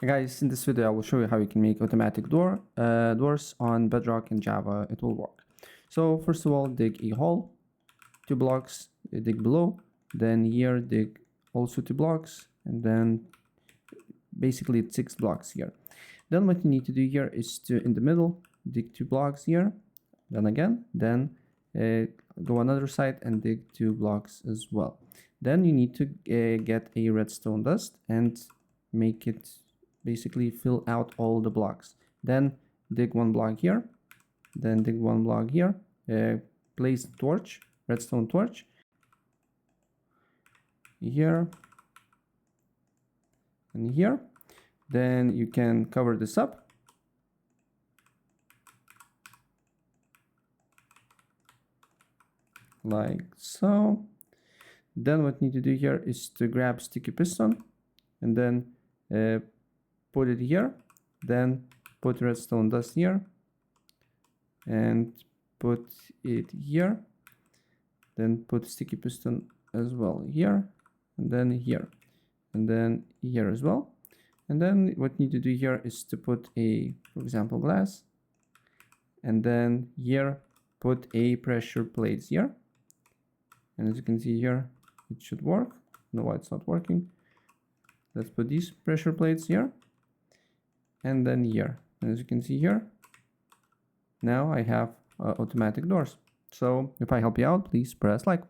Guys, in this video I will show you how you can make automatic doors on Bedrock in Java. It will work. So first of all, dig a hole, 2 blocks, dig below, then here dig also 2 blocks, and then basically it's 6 blocks here. Then what you need to do here is to, in the middle, dig 2 blocks here, then again, then go another side and dig 2 blocks as well. Then you need to get a redstone dust and make it basically fill out all the blocks. Then dig 1 block here, then dig 1 block here, place torch, redstone torch here and here. Then you can cover this up, like so. Then what you need to do here is to grab sticky piston and then put it here, then put redstone dust here and put it here, then put sticky piston as well here, and then here, and then here as well. And then what you need to do here is to put a, for example, glass, and then here put a pressure plates here. And as you can see here, it should work. No, why it's not working. Let's put these pressure plates here and then here. And as you can see here, now I have automatic doors. So if I help you out, please press like.